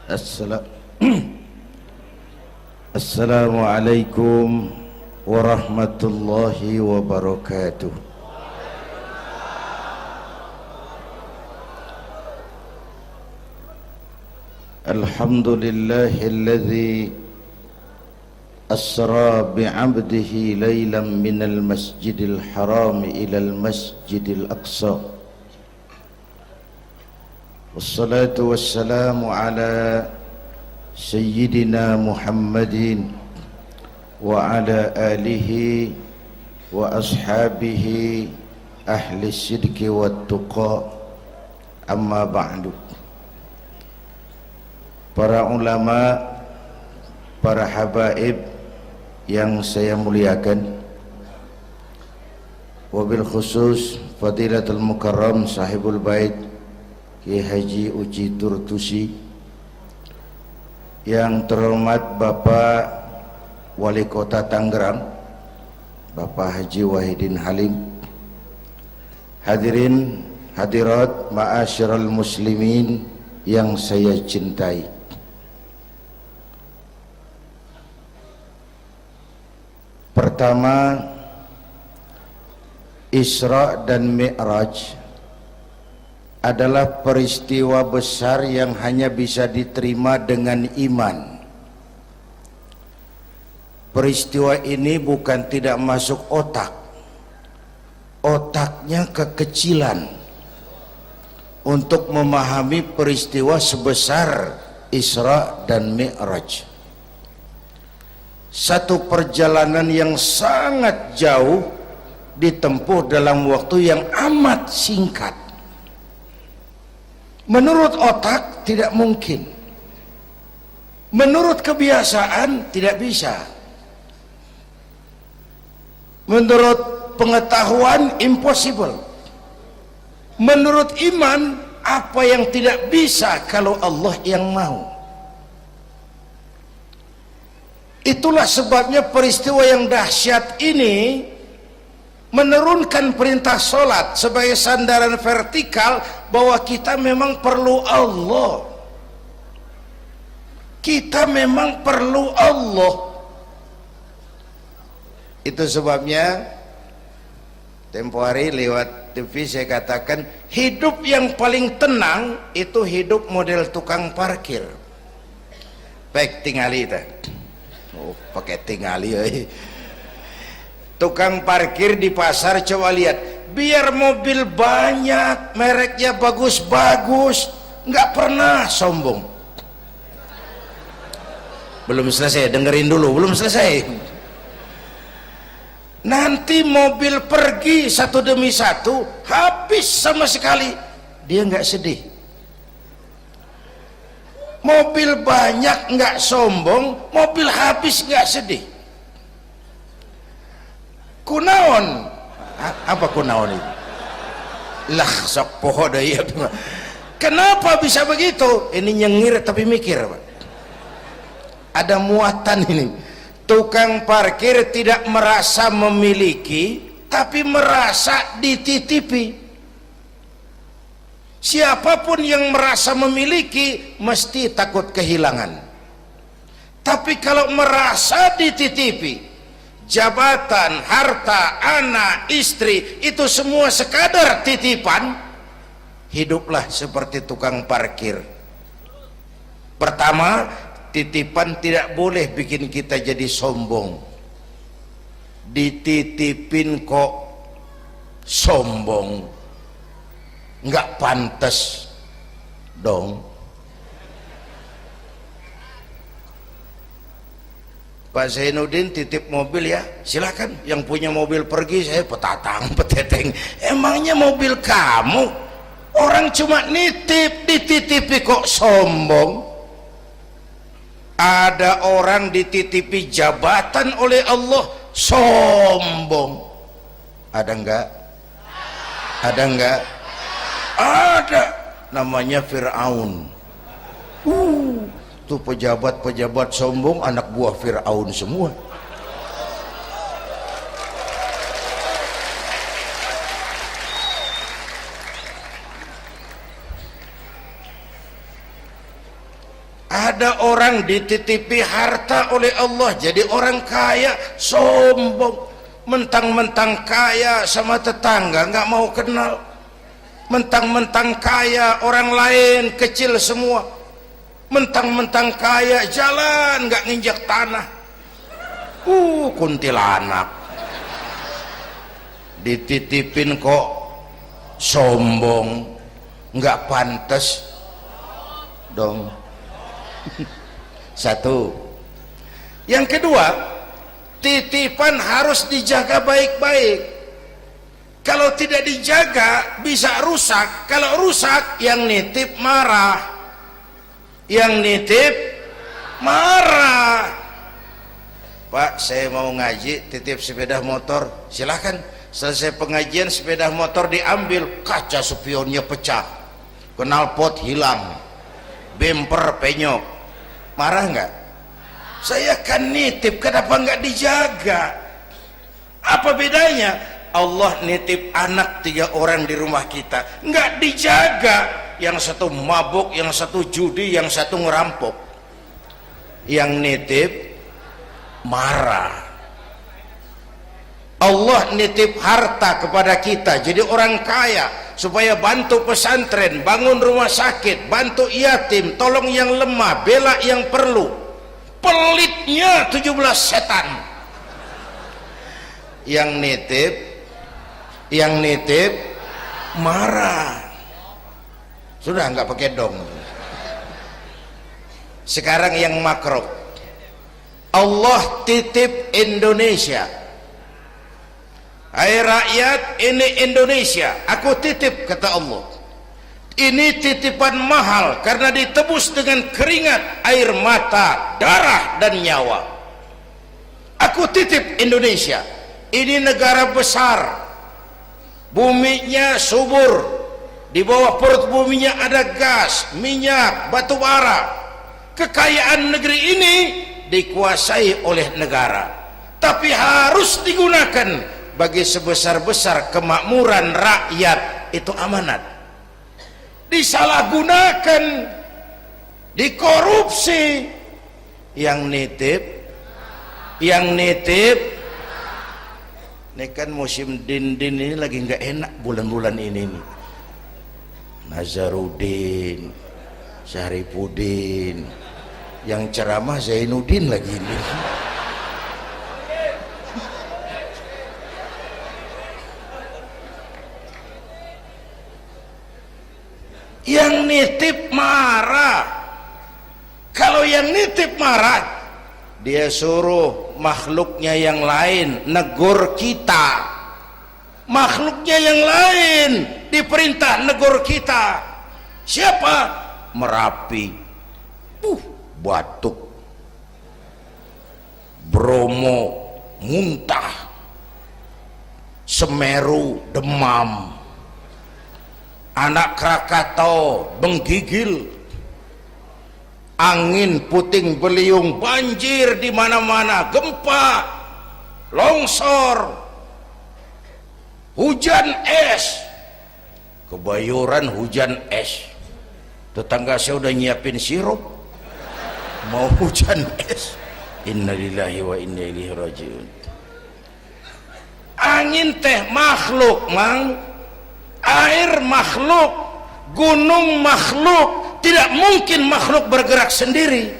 Assala- Assalamualaikum warahmatullahi wabarakatuh. Alhamdulillahilladzi asra bi'abdihi laylan minal masjidil haram ilal masjidil aqsa. Wassalatu wassalamu ala Sayyidina Muhammadin wa ala alihi wa ashabihi ahli sidqi wa tuqa, amma ba'du. Para ulama, para habaib yang saya muliakan, wabil khusus Fadilatul Mukarram Sahibul Bait Kiai Haji Uci Turtusi, yang terhormat Bapak Wali Kota Tangerang Bapak Haji Wahidin Halim, hadirin hadirat ma'asyiral muslimin yang saya cintai. Pertama, Isra dan Mi'raj adalah peristiwa besar yang hanya bisa diterima dengan iman. Peristiwa ini bukan tidak masuk otak, otaknya kekecilan untuk memahami peristiwa sebesar Isra dan Mi'raj. Satu perjalanan yang sangat jauh ditempuh dalam waktu yang amat singkat. Menurut otak tidak mungkin, menurut kebiasaan tidak bisa, menurut pengetahuan impossible, menurut iman apa yang tidak bisa kalau Allah yang mau. Itulah sebabnya peristiwa yang dahsyat ini menurunkan perintah solat sebagai sandaran vertikal bahwa kita memang perlu Allah. Kita memang perlu Allah. Itu sebabnya tempo hari lewat TV saya katakan, hidup yang paling tenang itu hidup model tukang parkir. Baik, tingali itu. Oh, pakai tingali. Tukang parkir di pasar, coba lihat, biar mobil banyak, mereknya bagus-bagus, nggak pernah sombong. Belum selesai, dengerin dulu, belum selesai. Nanti mobil pergi satu demi satu, habis sama sekali, dia nggak sedih. Mobil banyak nggak sombong, mobil habis nggak sedih. Kunaon? Apa kunaon itu? Lah sok poho deui. Kenapa bisa begitu? Ini nyengir tapi mikir, Pak. Ada muatan ini. Tukang parkir tidak merasa memiliki, tapi merasa dititipi. Siapapun yang merasa memiliki mesti takut kehilangan. Tapi kalau merasa dititipi, jabatan, harta, anak, istri, itu semua sekadar titipan, hiduplah seperti tukang parkir. Pertama, titipan tidak boleh bikin kita jadi sombong. Dititipin kok sombong, nggak pantas dong. Pak Zainuddin titip mobil ya, silakan. Yang punya mobil pergi, saya petatang peteteng. Emangnya mobil kamu? Orang cuma nitip, dititipi kok sombong. Ada orang dititipi jabatan oleh Allah, sombong. Ada enggak? Ada enggak? Ada. Namanya Fir'aun. Tuh pejabat-pejabat sombong anak buah Fir'aun semua. Ada orang dititipi harta oleh Allah jadi orang kaya, sombong, mentang-mentang kaya sama tetangga nggak mau kenal, mentang-mentang kaya orang lain kecil semua, mentang-mentang kaya jalan nggak nginjak tanah. Kuntilanak dititipin kok sombong, nggak pantas dong. Satu. Yang kedua, titipan harus dijaga baik-baik. Kalau tidak dijaga bisa rusak. Kalau rusak yang nitip marah, yang nitip marah. Pak, saya mau ngaji, titip sepeda motor, silahkan. Selesai pengajian sepeda motor diambil, kaca spionnya pecah, knalpot hilang, bemper penyok, marah nggak? Saya kan nitip, kenapa nggak dijaga? Apa bedanya? Allah nitip anak 3 orang di rumah kita, nggak dijaga, yang satu mabuk, yang satu judi, yang satu ngerampok, yang nitip marah. Allah nitip harta kepada kita jadi orang kaya supaya bantu pesantren, bangun rumah sakit, bantu yatim, tolong yang lemah, bela yang perlu. Pelitnya 17 setan. Yang nitip marah. Sudah nggak pakai dong. Sekarang yang makro, Allah titip Indonesia. Hai rakyat, ini Indonesia, aku titip, kata Allah. Ini titipan mahal karena ditebus dengan keringat, air mata, darah dan nyawa. Aku titip Indonesia. Ini negara besar, buminya subur, di bawah perut buminya ada gas, minyak, batu bara. Kekayaan negeri ini dikuasai oleh negara, tapi harus digunakan bagi sebesar-besar kemakmuran rakyat. Itu amanat. Disalahgunakan, dikorupsi, yang nitip ini kan musim din ini lagi nggak enak bulan-bulan ini nih. Nazarudin, Syarifudin, yang ceramah Zainuddin lagi ini. Yang nitip marah. Kalau yang nitip marah, dia suruh makhluknya yang lain negur kita. Makhluknya yang lain diperintah negur kita. Siapa? Merapi, batuk, Bromo muntah, Semeru demam, Anak Krakatau menggigil, angin puting beliung, banjir di mana-mana, gempa, longsor, hujan es. Kebayoran hujan es. Tetangga saya udah nyiapin sirup, mau hujan es. Innalillahi wa inna ilaihi rajiun. Angin teh makhluk, mang. Air makhluk, gunung makhluk, tidak mungkin makhluk bergerak sendiri.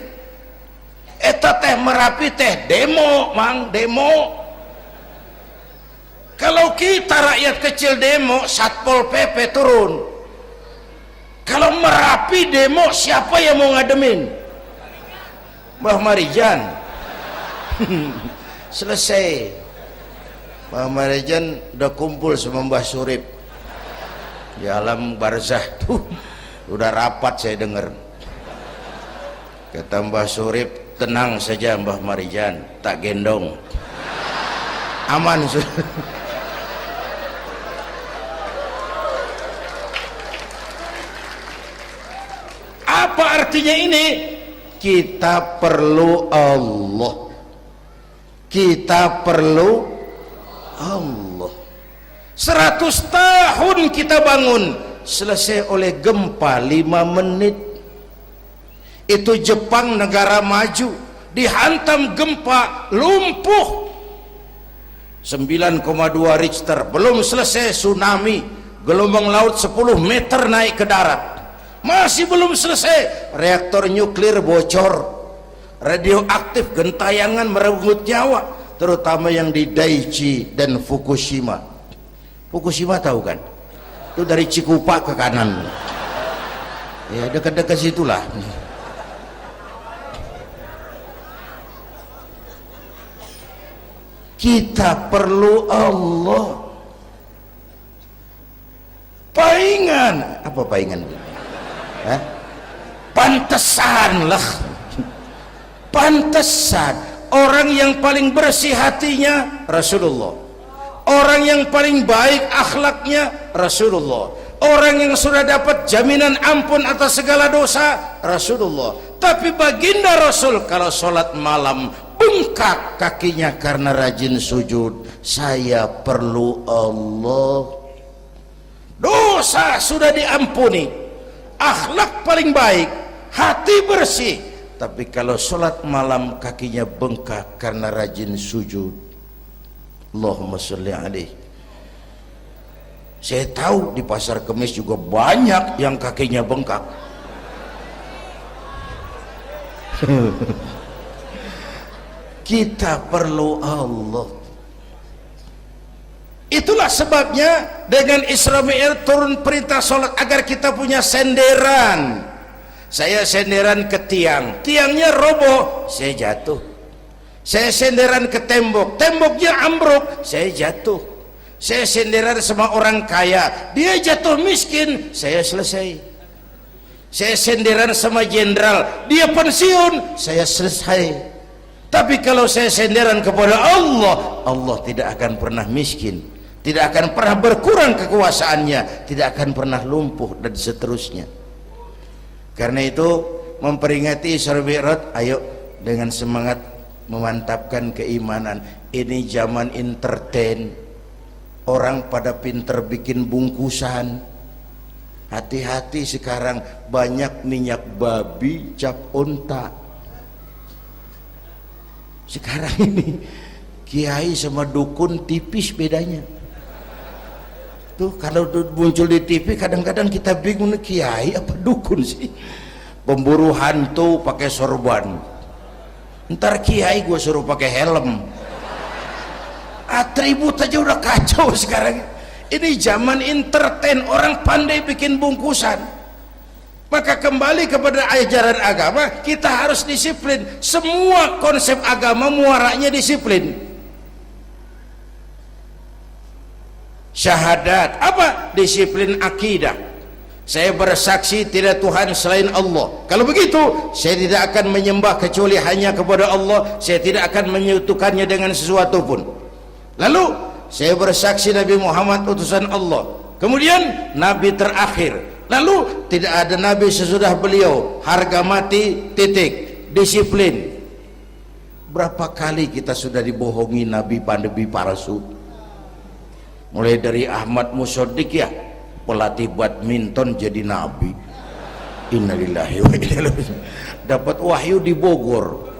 Eta teh Merapi teh demo, mang, demo. Kalau kita rakyat kecil demo, Satpol PP turun. Kalau Merapi demo, siapa yang mau ngademin? Mbah Marijan. Selesai. Mbah Marijan udah kumpul sama Mbah Surip di alam barzah tuh, udah rapat saya dengar. Kata Mbah Surip, tenang saja Mbah Marijan, tak gendong, aman. Apa artinya ini? Kita perlu Allah, kita perlu Allah. 100 tahun kita bangun, selesai oleh gempa 5 menit. Itu Jepang, negara maju, dihantam gempa, lumpuh 9,2 Richter, belum selesai tsunami, gelombang laut 10 meter naik ke darat, masih belum selesai, reaktor nuklir bocor, radioaktif gentayangan merenggut nyawa, terutama yang di Daiichi dan Fukushima. Fukushima tahu kan? Itu dari Cikupa ke kanan, ya dekat-dekat situlah. Kita perlu Allah. Paingan, apa paingan? Hah? Pantesan lah. Pantesan orang yang paling bersih hatinya Rasulullah, orang yang paling baik akhlaknya Rasulullah, orang yang sudah dapat jaminan ampun atas segala dosa Rasulullah. Tapi baginda Rasul kalau sholat malam bengkak kakinya karena rajin sujud. Saya perlu Allah. Dosa sudah diampuni, akhlak paling baik, hati bersih, tapi kalau sholat malam kakinya bengkak karena rajin sujud. Allahumma sholli alaihi. Saya tahu di pasar Kemis juga banyak yang kakinya bengkak. Kita perlu Allah. Itulah sebabnya dengan Isra Mi'raj turun perintah sholat agar kita punya senderan. Saya senderan ke tiang, tiangnya roboh, saya jatuh. Saya senderan ke tembok, temboknya ambruk, saya jatuh. Saya senderan sama orang kaya, dia jatuh miskin, saya selesai. Saya senderan sama jenderal, dia pensiun, saya selesai. Tapi kalau saya senderan kepada Allah, Allah tidak akan pernah miskin, tidak akan pernah berkurang kekuasaannya, tidak akan pernah lumpuh, dan seterusnya. Karena itu memperingati Isra Mi'raj, ayo dengan semangat memantapkan keimanan. Ini zaman entertain, orang pada pinter bikin bungkusan. Hati-hati sekarang banyak minyak babi cap unta. Sekarang ini kiai sama dukun tipis bedanya. Tuh kalau muncul di TV kadang-kadang kita bingung, kiai apa dukun sih? Pemburu hantu pakai sorban, ntar kiai gue suruh pakai helm. Atribut aja udah kacau sekarang. Ini zaman entertain, orang pandai bikin bungkusan. Maka kembali kepada ajaran agama, kita harus disiplin. Semua konsep agama muaranya disiplin. Syahadat apa? Disiplin akidah. Saya bersaksi tidak Tuhan selain Allah. Kalau begitu, saya tidak akan menyembah kecuali hanya kepada Allah. Saya tidak akan menyekutukannya dengan sesuatu pun. Lalu saya bersaksi Nabi Muhammad utusan Allah, kemudian Nabi terakhir, lalu tidak ada Nabi sesudah beliau, harga mati, titik. Disiplin. Berapa kali kita sudah dibohongi Nabi pandemi palsu, mulai dari Ahmad Musodik, ya pelatih badminton jadi Nabi. Innalillahi wa inna ilaihi. Dapat wahyu di Bogor,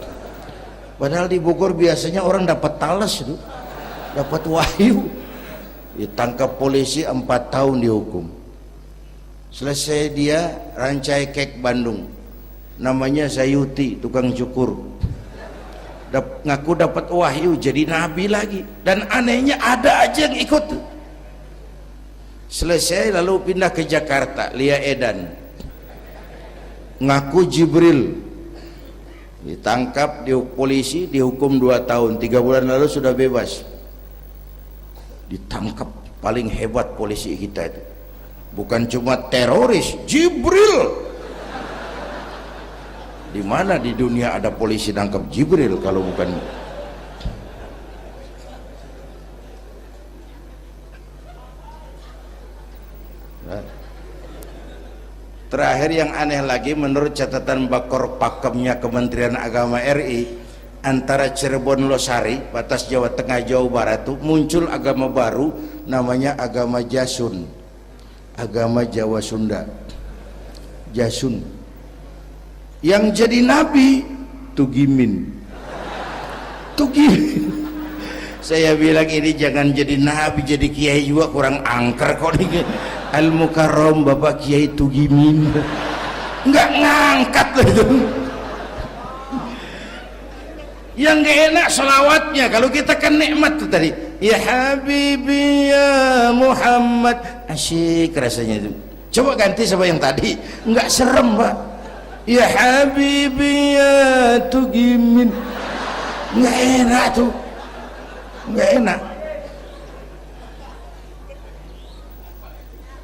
padahal di Bogor biasanya orang dapat talas itu, dapat wahyu. Ditangkap polisi 4 tahun dihukum. Selesai dia Rancai Kek Bandung, namanya Sayuti, tukang cukur, ngaku dapat wahyu jadi nabi lagi. Dan anehnya ada aja yang ikut. Selesai lalu pindah ke Jakarta, Lia Edan, ngaku Jibril, ditangkap di polisi, dihukum 2 tahun, 3 bulan lalu sudah bebas. Ditangkap, paling hebat polisi kita itu, bukan cuma teroris, Jibril. Di mana di dunia ada polisi nangkap Jibril kalau bukan? Terakhir yang aneh lagi, menurut catatan Bakor Pakemnya Kementerian Agama RI, antara Cirebon Losari, batas Jawa Tengah Jawa Barat tuh muncul agama baru namanya agama Jasun, agama Jawa Sunda, Jasun. yang jadi nabi tugimin. Saya bilang ini jangan jadi nabi, jadi kiai juga kurang angker kok nih. Al Mukarram Bapak Kiai Tugimin nggak ngangkat loh itu. Yang gak enak selawatnya. Kalau kita kan nikmat tuh tadi, ya Habibi ya Muhammad, asyik rasanya itu. Coba ganti sama yang tadi, nggak serem Pak. Ya Habibi ya Tugimin, nggak enak tuh, nggak enak.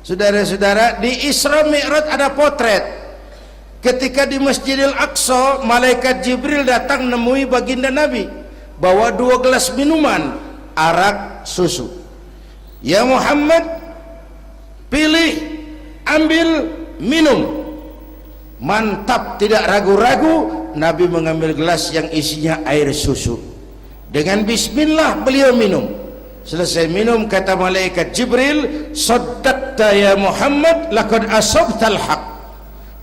Saudara-saudara, di Isra Mi'raj ada potret. Ketika di Masjidil Aqsa, malaikat Jibril datang nemui baginda Nabi, bawa 2 gelas minuman, arak, susu. Ya Muhammad, pilih, ambil, minum. Mantap, tidak ragu-ragu, Nabi mengambil gelas yang isinya air susu. Dengan bismillah beliau minum. Selesai minum, kata malaikat Jibril, saddaqta ya Muhammad, laqad asabtal haq.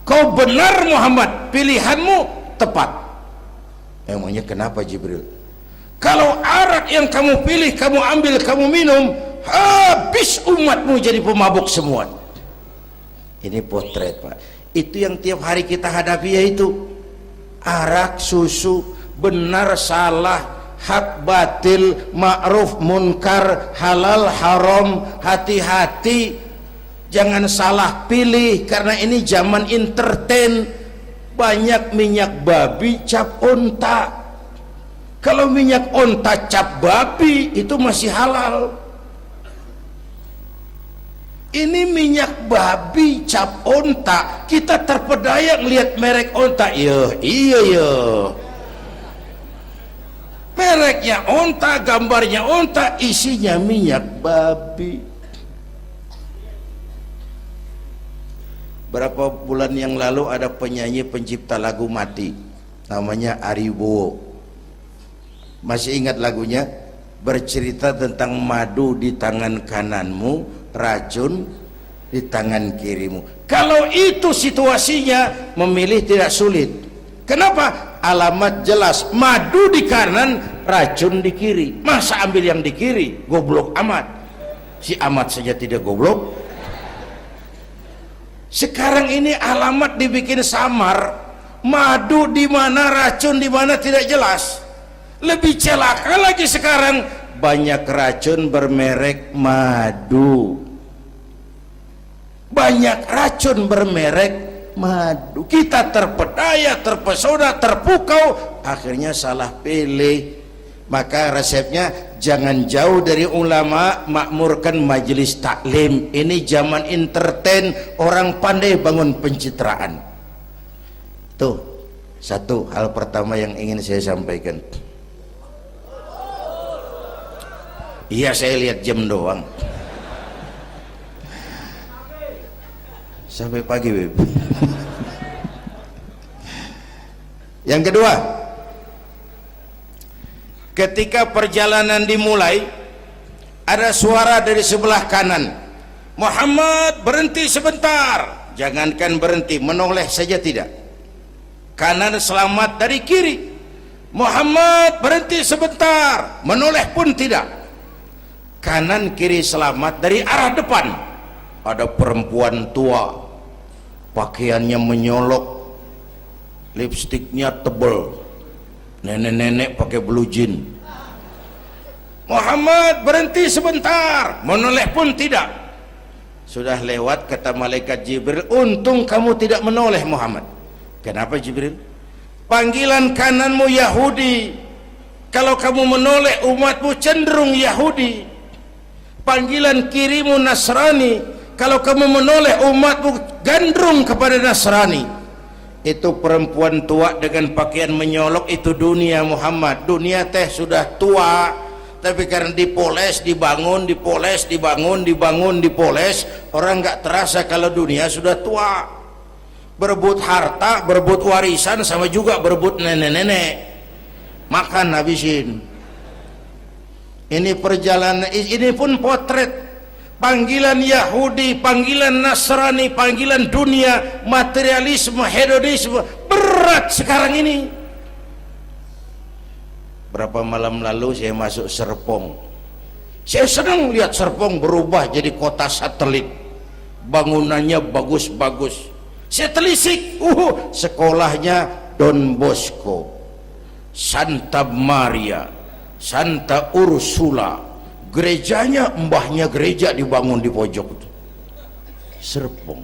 Kau benar Muhammad, pilihanmu tepat. Emangnya kenapa Jibril? Kalau arak yang kamu pilih, kamu ambil, kamu minum, habis umatmu jadi pemabuk semua. Ini potret Pak. Itu yang tiap hari kita hadapi, yaitu arak, susu, benar, salah, hak, batil, ma'ruf, munkar, halal, haram. Hati-hati, jangan salah pilih, karena ini zaman entertain. Banyak minyak babi cap onta. Kalau minyak onta cap babi itu masih halal. Ini minyak babi cap onta, kita terpedaya lihat merek onta. Iya mereknya onta, gambarnya onta, isinya minyak babi. Berapa bulan yang lalu ada penyanyi pencipta lagu mati, namanya Ari Bowo. Masih ingat lagunya? Bercerita tentang madu di tangan kananmu, racun di tangan kirimu. Kalau itu situasinya, memilih tidak sulit. Kenapa? Alamat jelas, madu di kanan, racun di kiri. Masa ambil yang di kiri? Goblok amat. Si amat saja tidak goblok. Sekarang ini alamat dibikin samar, madu di mana, racun di mana tidak jelas. Lebih celaka lagi sekarang, banyak racun bermerek madu, banyak racun bermerek madu. Kita terpedaya, terpesona, terpukau, akhirnya salah pilih. Maka resepnya, jangan jauh dari ulama, makmurkan majelis taklim. Ini zaman entertain, orang pandai bangun pencitraan. Tuh, satu hal pertama yang ingin saya sampaikan. Iya, saya lihat jam doang. Sampai pagi, Beb. Yang kedua, ketika perjalanan dimulai, ada suara dari sebelah kanan, Muhammad berhenti sebentar. Jangankan berhenti, menoleh saja tidak. Kanan selamat dari kiri, Muhammad berhenti sebentar, menoleh pun tidak. Kanan kiri selamat dari arah depan. Ada perempuan tua, pakaiannya menyolok, lipstiknya tebal, nenek-nenek pakai blue jean. Muhammad berhenti sebentar, menoleh pun tidak. Sudah lewat, kata malaikat Jibril, untung kamu tidak menoleh Muhammad. Kenapa Jibril? Panggilan kananmu Yahudi, kalau kamu menoleh umatmu cenderung Yahudi. Panggilan kirimu Nasrani, kalau kamu menoleh umatmu gandrung kepada Nasrani. Itu perempuan tua dengan pakaian menyolok, itu dunia Muhammad. Dunia teh sudah tua, tapi karena dipoles, dibangun, dipoles, dibangun, dibangun, dipoles, orang nggak terasa kalau dunia sudah tua. Berebut harta, berebut warisan, sama juga berebut nenek-nenek. Makan habisin. Ini perjalanan, ini pun potret. Panggilan Yahudi, panggilan Nasrani, panggilan dunia, materialisme, hedonisme, berat sekarang ini. Berapa malam lalu saya masuk Serpong, saya senang lihat Serpong berubah jadi kota satelit, bangunannya bagus-bagus. Saya telisik, sekolahnya Don Bosco, Santa Maria, Santa Ursula, gerejanya mbahnya gereja dibangun di pojok itu. Serpong,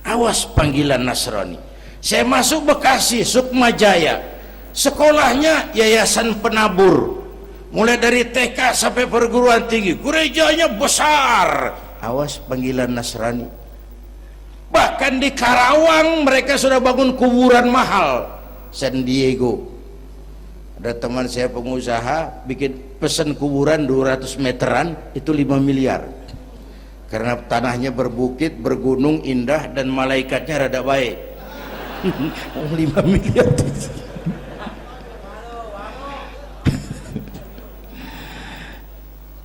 awas panggilan Nasrani. Saya masuk Bekasi, Sukmajaya, sekolahnya Yayasan Penabur, mulai dari TK sampai perguruan tinggi, gerejanya besar. Awas panggilan Nasrani. Bahkan di Karawang mereka sudah bangun kuburan mahal. San Diego, ada teman saya pengusaha bikin pesan kuburan 200 meteran, itu 5 miliar, karena tanahnya berbukit, bergunung, indah, dan malaikatnya rada baik. 5 miliar.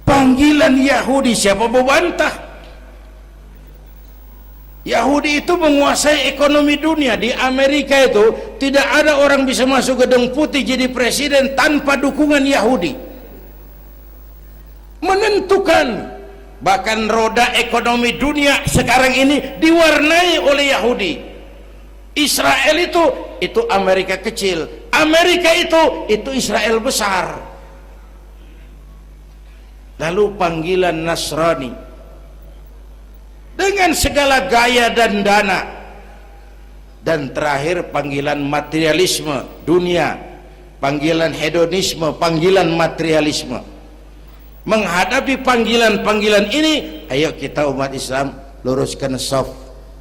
Panggilan Yahudi, siapa membantah? Yahudi itu menguasai ekonomi dunia. Di Amerika itu tidak ada orang bisa masuk Gedung Putih jadi presiden tanpa dukungan Yahudi. Menentukan. Bahkan roda ekonomi dunia sekarang ini diwarnai oleh Yahudi. Israel itu Amerika kecil, Amerika itu Israel besar. Lalu panggilan Nasrani dengan segala gaya dan dana, dan terakhir panggilan materialisme dunia, panggilan hedonisme, panggilan materialisme. Menghadapi panggilan-panggilan ini, ayo kita umat Islam luruskan saf,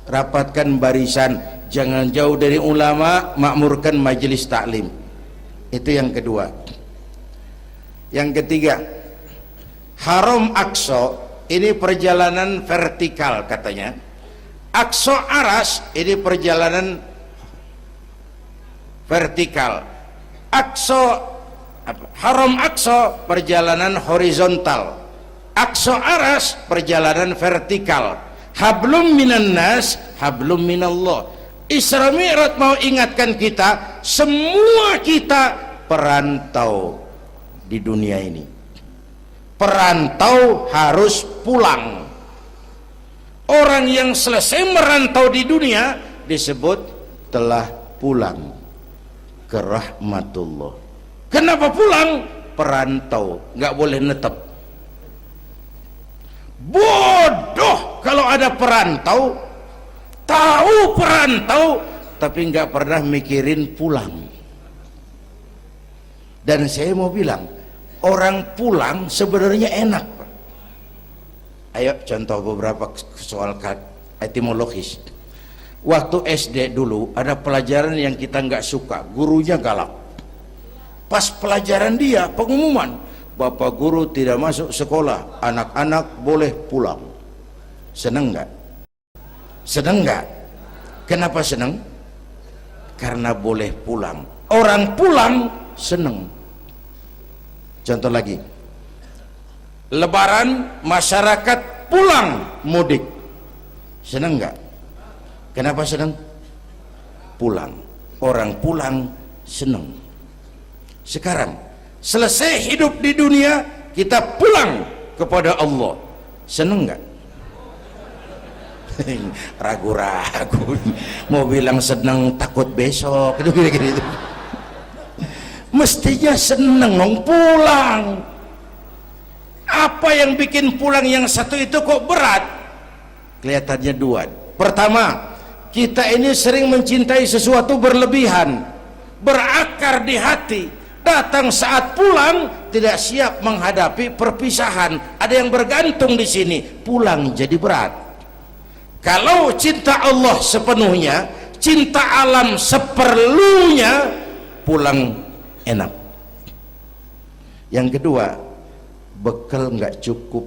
rapatkan barisan, jangan jauh dari ulama, makmurkan majelis taklim. Itu yang kedua. Yang ketiga, Haram Aqsa ini perjalanan vertikal katanya. Aqsa Aras ini perjalanan vertikal. Haram Aqsa perjalanan horizontal. Aqsa Aras perjalanan vertikal. Hablum minan nas, hablum minallah. Isra Mi'raj mau ingatkan kita, semua kita perantau di dunia ini. Perantau harus pulang. Orang yang selesai merantau di dunia disebut telah pulang ke rahmatullah. Kenapa pulang? Perantau, nggak boleh netep. Bodoh kalau ada perantau, tahu perantau tapi nggak pernah mikirin pulang. Dan saya mau bilang, orang pulang sebenarnya enak. Ayo contoh beberapa soal etimologis. Waktu SD dulu ada pelajaran yang kita nggak suka, gurunya galak. Pas pelajaran dia pengumuman, Bapak guru tidak masuk sekolah, anak-anak boleh pulang. Seneng nggak? Seneng nggak? Kenapa seneng? Karena boleh pulang. Orang pulang seneng. Contoh lagi, Lebaran masyarakat pulang mudik, senang nggak? Kenapa senang? Pulang. Orang pulang senang. Sekarang selesai hidup di dunia, kita pulang kepada Allah, senang nggak? Ragu-ragu, mau bilang senang takut besok, itu kira-kira itu. Mestinya seneng dong pulang. Apa yang bikin pulang yang satu itu kok berat? Kelihatannya dua. Pertama, kita ini sering mencintai sesuatu berlebihan, berakar di hati. Datang saat pulang tidak siap menghadapi perpisahan. Ada yang bergantung di sini, pulang jadi berat. Kalau cinta Allah sepenuhnya, cinta alam seperlunya, pulang enak. Yang kedua, bekal nggak cukup,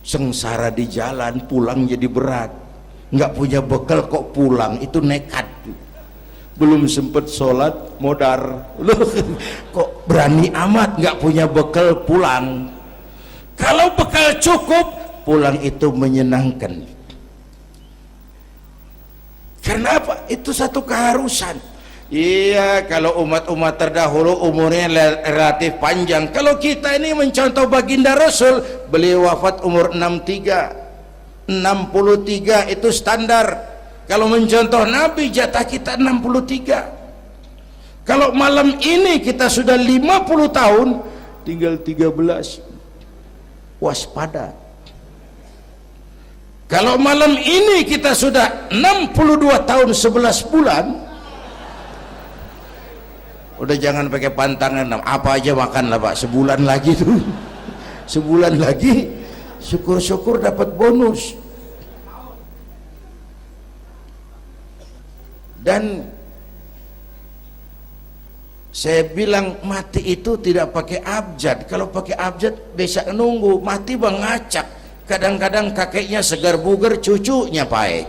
sengsara di jalan, pulang jadi berat. Nggak punya bekal kok pulang, itu nekat. Belum sempet sholat modar, loh kok berani amat nggak punya bekal pulang. Kalau bekal cukup, pulang itu menyenangkan. Karena apa? Itu satu keharusan. Iya, kalau umat-umat terdahulu umurnya relatif panjang. Kalau kita ini mencontoh baginda Rasul, beliau wafat umur 63 itu standar. Kalau mencontoh Nabi, jatah kita 63. Kalau malam ini kita sudah 50 tahun, tinggal 13. Waspada. Kalau malam ini kita sudah 62 tahun 11 bulan, udah jangan pakai pantangan, apa aja makanlah Pak, sebulan lagi tuh. Sebulan lagi, syukur-syukur dapat bonus. Dan saya bilang mati itu tidak pakai abjad. Kalau pakai abjad bisa nunggu, mati bang ngacak. Kadang-kadang kakeknya segar bugar, cucunya baik.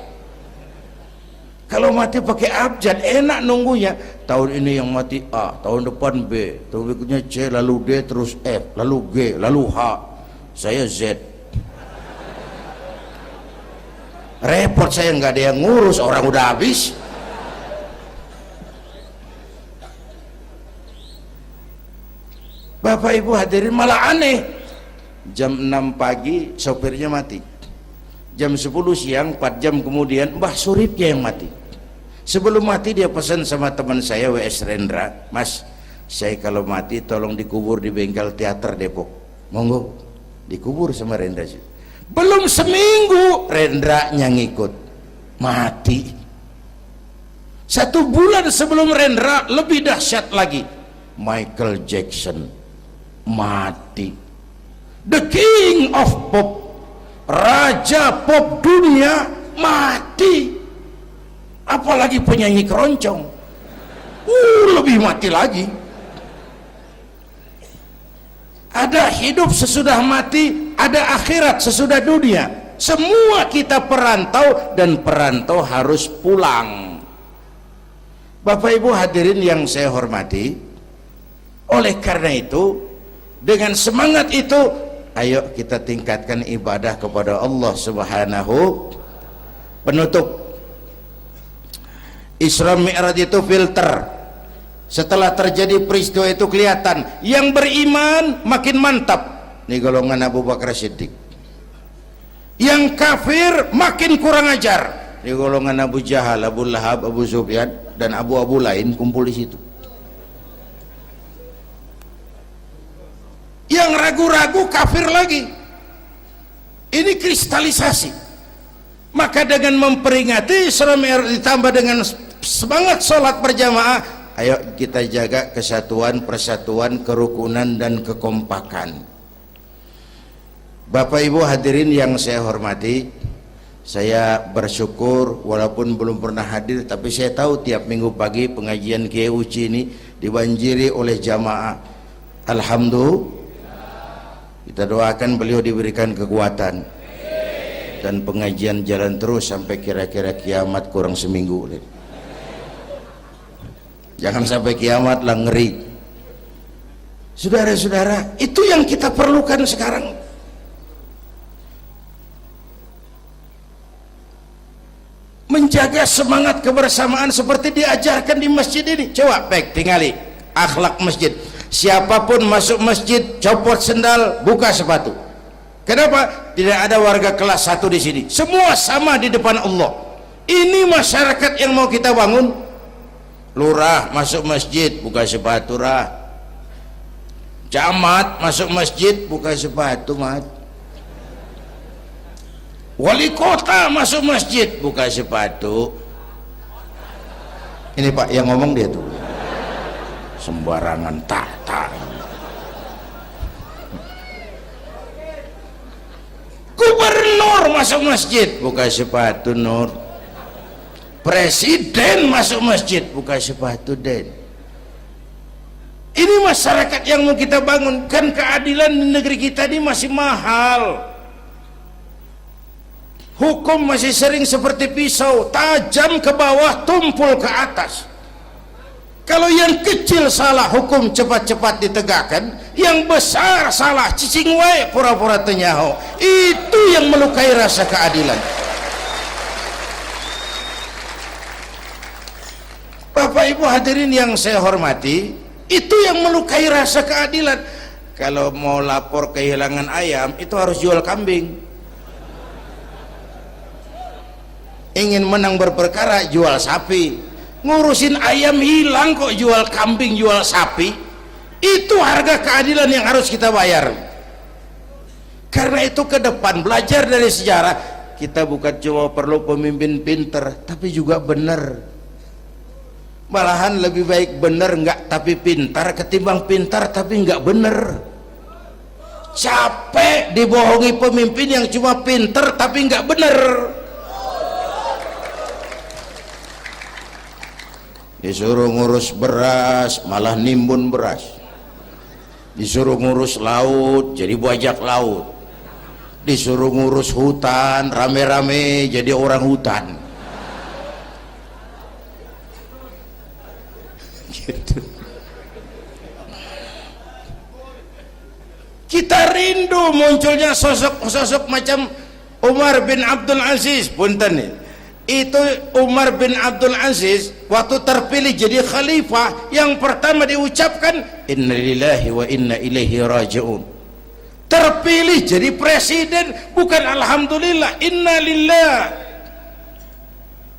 Kalau mati pakai abjad enak nunggunya. Tahun ini yang mati A, tahun depan B, tahun berikutnya C, lalu D, terus F, lalu G, lalu H. Saya Z. Repot saya, nggak ada yang ngurus, orang udah habis. Bapak Ibu hadirin, malah aneh. Jam 6 pagi sopirnya mati. Jam 10 siang, 4 jam kemudian Mbah Suripnya yang mati. Sebelum mati dia pesan sama teman saya W.S. Rendra, Mas, saya kalau mati tolong dikubur di bengkel teater Depok. Monggo, dikubur sama Rendra. Belum seminggu Rendra yang ngikut, mati. 1 bulan sebelum Rendra, lebih dahsyat lagi, Michael Jackson mati. The King of Pop, raja pop dunia, mati. Apalagi penyanyi keroncong, lebih mati lagi. Ada hidup sesudah mati, ada akhirat sesudah dunia. Semua kita perantau, dan perantau harus pulang. Bapak Ibu hadirin yang saya hormati, oleh karena itu, dengan semangat itu, ayo kita tingkatkan ibadah kepada Allah Subhanahu. Penutup, Isra Mi'raj itu filter. Setelah terjadi peristiwa itu kelihatan, yang beriman makin mantap, ini golongan Abu Bakar Siddiq. Yang kafir makin kurang ajar, ini golongan Abu Jahal, Abu Lahab, Abu Sufyan, dan abu-abu lain kumpul di situ. Yang ragu-ragu kafir lagi. Ini kristalisasi. Maka dengan memperingati Isra Mi'raj ditambah dengan semangat sholat berjamaah, ayo kita jaga kesatuan, persatuan, kerukunan, dan kekompakan. Bapak Ibu hadirin yang saya hormati, saya bersyukur walaupun belum pernah hadir, tapi saya tahu tiap minggu pagi pengajian Kiai Uci ini dibanjiri oleh jamaah. Alhamdulillah, kita doakan beliau diberikan kekuatan dan pengajian jalan terus sampai kira-kira kiamat, kurang seminggu. Jangan sampai kiamat lah, ngeri. Saudara-saudara, itu yang kita perlukan sekarang. Menjaga semangat kebersamaan seperti diajarkan di masjid ini. Coba baik tingali akhlak masjid. Siapapun masuk masjid, copot sendal, buka sepatu. Kenapa? Tidak ada warga kelas 1 di sini. Semua sama di depan Allah. Ini masyarakat yang mau kita bangun. Lurah masuk masjid, buka sepatu rah. Camat masuk masjid, buka sepatu mat. Wali kota masuk masjid, buka sepatu. Ini Pak yang ngomong dia tuh. Sembarangan tata. Gubernur masuk masjid, buka sepatu Nur. Presiden masuk masjid, buka sepatu Den. Ini masyarakat yang mau kita bangun. Kan keadilan di negeri kita ini masih mahal. Hukum masih sering seperti pisau, tajam ke bawah, tumpul ke atas. Kalau yang kecil salah, hukum cepat-cepat ditegakkan. Yang besar salah, cicing wae pura-pura tenyaho. Itu yang melukai rasa keadilan. Bapak Ibu hadirin yang saya hormati, itu yang melukai rasa keadilan. Kalau mau lapor kehilangan ayam, itu harus jual kambing. Ingin menang berperkara, jual sapi. Ngurusin ayam hilang kok jual kambing, jual sapi. Itu harga keadilan yang harus kita bayar. Karena itu ke depan belajar dari sejarah, kita bukan cuma perlu pemimpin pinter, tapi juga benar. Malahan lebih baik benar enggak tapi pintar ketimbang pintar tapi enggak benar. Capek dibohongi pemimpin yang cuma pintar tapi enggak benar. Disuruh ngurus beras malah nimbun beras, disuruh ngurus laut jadi bajak laut, disuruh ngurus hutan rame-rame jadi orang hutan. Gitu. Kita rindu munculnya sosok-sosok macam Umar bin Abdul Aziz. Punten nih, itu Umar bin Abdul Aziz waktu terpilih jadi khalifah, yang pertama diucapkan innalillahi wa inna ilaihi raji'un. Terpilih jadi presiden bukan alhamdulillah, innalillah.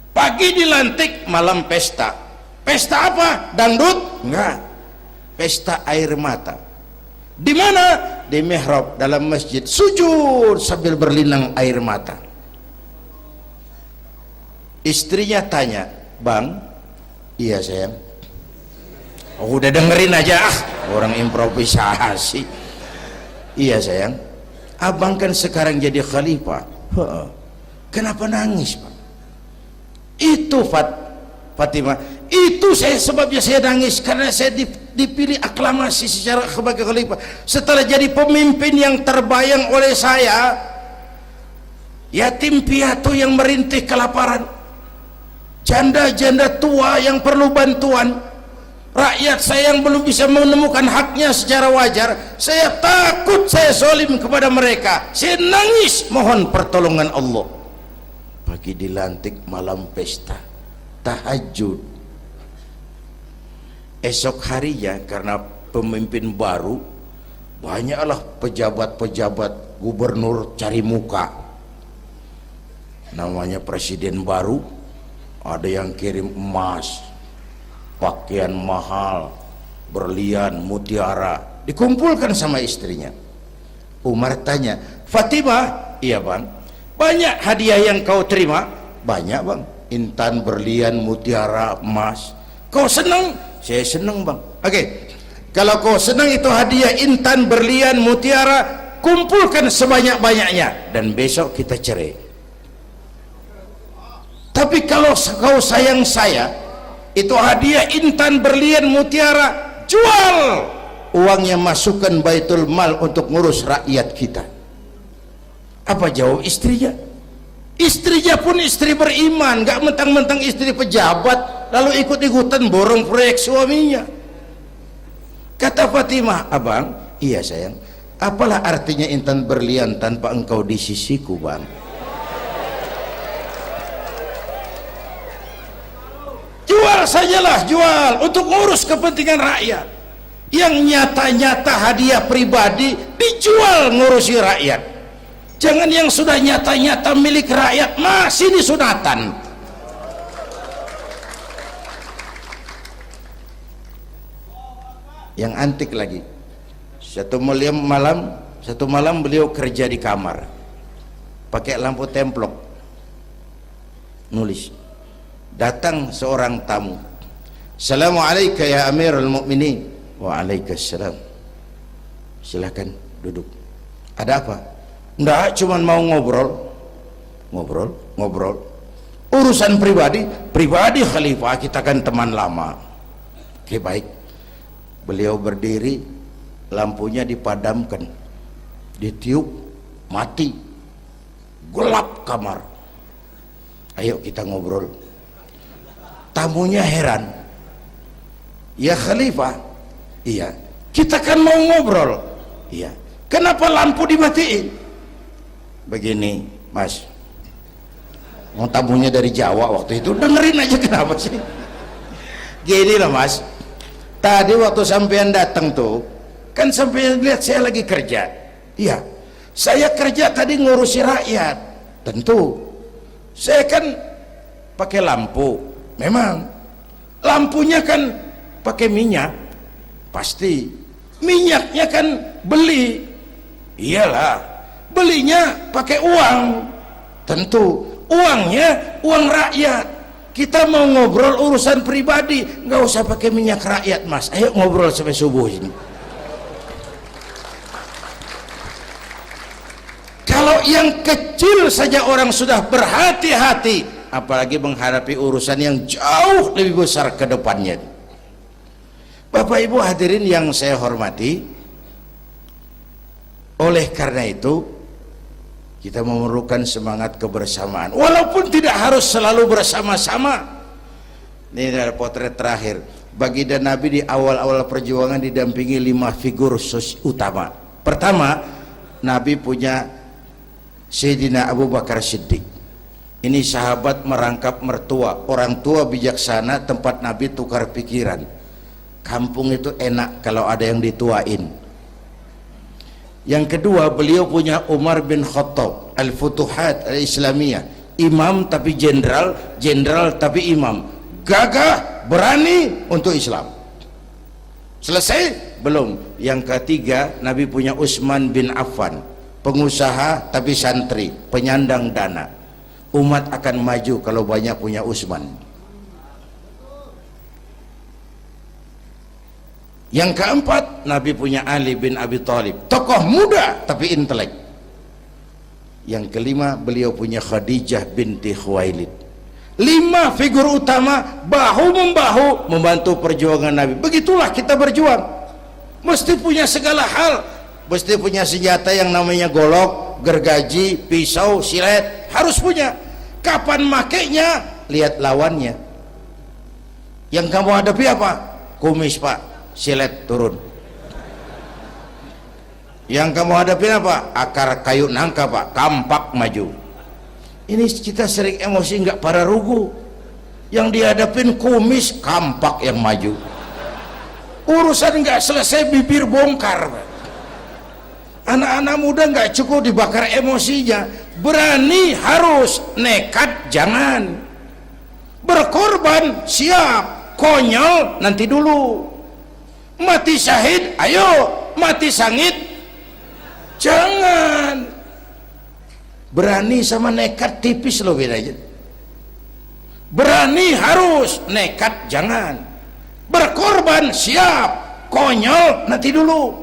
Pagi dilantik, malam pesta. Pesta apa? Dangdut? Enggak. Pesta air mata. Di mana? Di mihrab dalam masjid, sujud sambil berlinang air mata. Istrinya tanya, "Bang?" "Iya sayang." "Oh, udah dengerin aja, orang improvisasi." "Iya sayang, abang kan sekarang jadi khalifah." "Kenapa nangis, Bang?" "Itu Fatimah, itu sebabnya saya nangis karena saya dipilih aklamasi secara sebagai khalifah. Setelah jadi pemimpin yang terbayang oleh saya, yatim piatu yang merintih kelaparan, janda-janda tua yang perlu bantuan, rakyat saya yang belum bisa menemukan haknya secara wajar, saya takut saya zalim kepada mereka. Saya nangis mohon pertolongan Allah." Pagi dilantik, malam pesta, tahajud. Esok harinya karena pemimpin baru, banyaklah pejabat-pejabat gubernur cari muka. Namanya presiden baru, ada yang kirim emas, pakaian mahal, berlian, mutiara, dikumpulkan sama istrinya. Umar tanya, "Fatimah?" "Iya bang." "Banyak hadiah yang kau terima?" "Banyak bang, intan, berlian, mutiara, emas." "Kau senang?" "Saya senang bang." "Oke, kalau kau senang itu hadiah intan, berlian, mutiara, kumpulkan sebanyak-banyaknya dan besok kita cerai. Tapi kalau kau sayang saya, itu hadiah intan, berlian, mutiara, jual, uangnya masukkan baitul mal untuk ngurus rakyat kita." Apa jawab istrinya? Istrinya pun istri beriman, gak mentang-mentang istri pejabat lalu ikut-ikutan borong proyek suaminya. Kata Fatimah, "Abang?" "Iya sayang." "Apalah artinya intan berlian tanpa engkau di sisiku bang?" Jual sajalah, jual untuk ngurus kepentingan rakyat. Yang nyata-nyata hadiah pribadi dijual ngurusi rakyat. Jangan yang sudah nyata-nyata milik rakyat masih disunatan. Yang antik lagi, satu malam beliau kerja di kamar, pakai lampu templok, nulis. Datang seorang tamu, "Assalamualaikum ya Amirul Mukminin." "Waalaikumsalam." "Silakan duduk." "Ada apa?" "Enggak, cuman mau ngobrol." Ngobrol urusan pribadi khalifah, kita kan teman lama." "Oke baik." Beliau berdiri, lampunya dipadamkan, ditiup, mati, gelap kamar. "Ayo kita ngobrol." Tamunya heran, "Ya khalifah?" "Iya." "Kita kan mau ngobrol." "Iya." "Kenapa lampu dimatiin?" "Begini mas," mau tamunya dari Jawa waktu itu, dengerin aja kenapa sih. Gini loh Mas, tadi waktu sampean datang tuh kan sampean lihat saya lagi kerja. Iya, saya kerja tadi ngurusi rakyat. Tentu saya kan pakai lampu, memang lampunya kan pakai minyak, pasti minyaknya kan beli, iyalah belinya pakai uang, tentu uangnya uang rakyat. Kita mau ngobrol urusan pribadi, nggak usah pakai minyak rakyat Mas, ayo ngobrol sampai subuh ini. Kalau yang kecil saja orang sudah berhati-hati, apalagi menghadapi urusan yang jauh lebih besar ke depannya. Bapak Ibu hadirin yang saya hormati, oleh karena itu kita memerlukan semangat kebersamaan, walaupun tidak harus selalu bersama-sama. Ini adalah potret terakhir. Baginda Nabi di awal-awal perjuangan didampingi 5 figur utama. Pertama, Nabi punya Sayyidina Abu Bakar Siddiq. Ini sahabat merangkap mertua, orang tua bijaksana, tempat Nabi tukar pikiran. Kampung itu enak kalau ada yang dituain. Yang kedua, beliau punya Umar bin Khattab, Al-Futuhat Al-Islamiyah, imam tapi jenderal, jenderal tapi imam, gagah, berani untuk Islam. Selesai? Belum. Yang ketiga, Nabi punya Utsman bin Affan, pengusaha tapi santri, penyandang dana. Umat akan maju kalau banyak punya Utsman. Yang keempat, Nabi punya Ali bin Abi Thalib, tokoh muda tapi intelek. Yang kelima, beliau punya Khadijah binti Khuwailid. 5 figur utama bahu membahu membantu perjuangan Nabi. Begitulah kita berjuang, mesti punya segala hal, mesti punya senjata yang namanya golok, gergaji, pisau, silet, harus punya. Kapan makainya? Lihat lawannya. Yang kamu hadapi apa? Kumis Pak, silet turun. Yang kamu hadapi apa? Akar kayu nangka Pak, kampak maju. Ini kita sering emosi, nggak para rugu. Yang dihadapin kumis, kampak yang maju. Urusan nggak selesai bibir bongkar Pak. Anak-anak muda nggak cukup dibakar emosinya, berani harus, nekat jangan. Berkorban siap, konyol nanti dulu. Mati syahid ayo, mati sangit jangan. Berani sama nekat tipis loh bedanya. Berani harus, nekat jangan. Berkorban siap, konyol nanti dulu.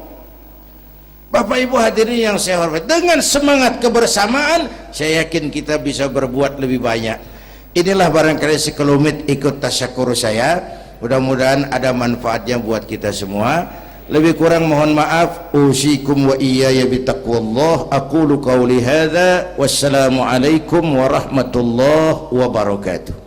Bapak Ibu hadirin yang saya hormati, dengan semangat kebersamaan saya yakin kita bisa berbuat lebih banyak. Inilah barangkali sekelumit ikut tasyakur saya. Mudah-mudahan ada manfaatnya buat kita semua. Lebih kurang mohon maaf. Usikum wa iyaya bitaqwallah. Aqulu qawli hadza wassalamu alaikum warahmatullahi wabarakatuh.